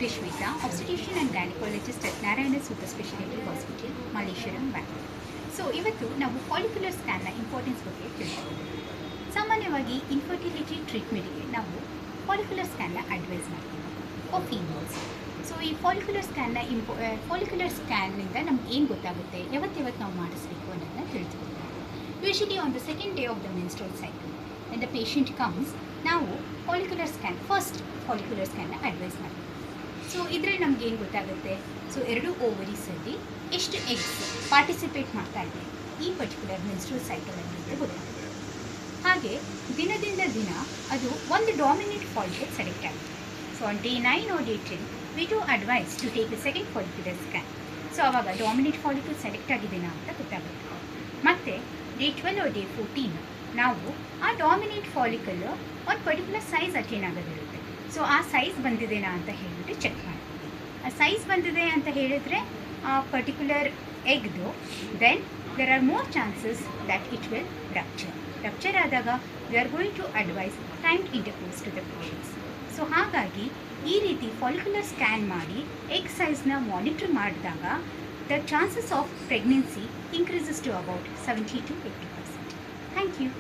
Rishmita, obstetrician and gynecologist at Narayana Super Specialty Hospital, Malleshwaram, Bangalore. So ಇವತ್ತು ನಾವು follicular ಸ್ಕ್ಯಾನ್ನ importance ಬಗ್ಗೆ ತಿಳ್ಕೊಳ್ಳೋಣ. ಸಾಮಾನ್ಯವಾಗಿ ಇನ್ಫರ್ಟಿಲಿಟಿ ಟ್ರೀಟ್ಮೆಂಟ್ಗೆ ನಾವು ಫಾಲಿಕ್ಯುಲರ್ ಸ್ಕ್ಯಾನ್ನ ಅಡ್ವೈಸ್ ಮಾಡ್ತೀವಿ ಫಾರ್ ಫೀಮೇಲ್ಸ್. ಸೊ ಈ ಫಾಲಿಕ್ಯುಲರ್ ಸ್ಕ್ಯಾನ್ನಿಂದ ನಮ್ಗೆ ಏನು ಗೊತ್ತಾಗುತ್ತೆ, ಯಾವತ್ತು ನಾವು ಮಾಡಿಸ್ಬೇಕು ಅನ್ನೋದನ್ನ ತಿಳಿದುಕೊಳ್ಳೋಣ. Usually on the second day of the menstrual cycle when the patient comes, ನಾವು ಫಸ್ಟ್ ಫಾಲಿಕ್ಯುಲರ್ ಸ್ಕ್ಯಾನ್ನ ಅಡ್ವೈಸ್ ಮಾಡ್ತೀವಿ. ಸೊ ಇದರಲ್ಲಿ ನಮ್ಗೆ ಏನು ಗೊತ್ತಾಗುತ್ತೆ, ಸೊ 2 ಓವರೀಸಲ್ಲಿ ಎಷ್ಟು ಎಗ್ಸ್ ಪಾರ್ಟಿಸಿಪೇಟ್ ಮಾಡ್ತಾ ಇದೆ ಈ ಪರ್ಟಿಕ್ಯುಲರ್ ಮೆನ್ಸ್ಟ್ರಲ್ ಸೈಕಲಲ್ಲಿ ಅಂತ ಗೊತ್ತಾಗುತ್ತೆ. ಹಾಗೆ ದಿನದಿಂದ ದಿನ ಅದು ಒಂದು ಡಾಮಿನೆಂಟ್ ಫಾಲಿಕಲ್ ಸೆಲೆಕ್ಟ್ ಆಗುತ್ತೆ. So on day 9 or day 10 we do advise to take the second follicular scan. So ಆವಾಗ ಡಾಮಿನೆಂಟ್ ಫಾಲಿಕಲ್ ಸೆಲೆಕ್ಟ್ ಆಗಿದೆನಾ ಅಂತ ಗೊತ್ತಾಗುತ್ತೆ. ಮತ್ತು ಡೇ 12 or day 14 ನಾವು ಆ ಡಾಮಿನೆಂಟ್ ಫಾಲಿಕಲ್ ಒಂದು ಪರ್ಟಿಕ್ಯುಲರ್ ಸೈಜ್ ಅಟೇನ್ ಆಗೋದಿರುತ್ತೆ. ಸೊ ಆ ಸೈಜ್ ಬಂದಿದೆನಾ ಅಂತ ಹೇಳಿಬಿಟ್ಟು ಚೆಕ್ ಮಾಡ್ತೀವಿ. ಆ ಸೈಜ್ ಬಂದಿದೆ ಅಂತ ಹೇಳಿದರೆ ಆ ಪರ್ಟಿಕ್ಯುಲರ್ ಎಗ್ದು then there are more chances that it will rupture ಆದಾಗ we are going to advise timed intercourse to the patients. So ಹಾಗಾಗಿ ಈ ರೀತಿ ಫಾಲಿಕ್ಯುಲರ್ ಸ್ಕ್ಯಾನ್ ಮಾಡಿ ಎಗ್ ಸೈಜ್ನ ಮಾನಿಟರ್ ಮಾಡಿದಾಗ the chances of pregnancy increases to about 70 to 80%. Thank you.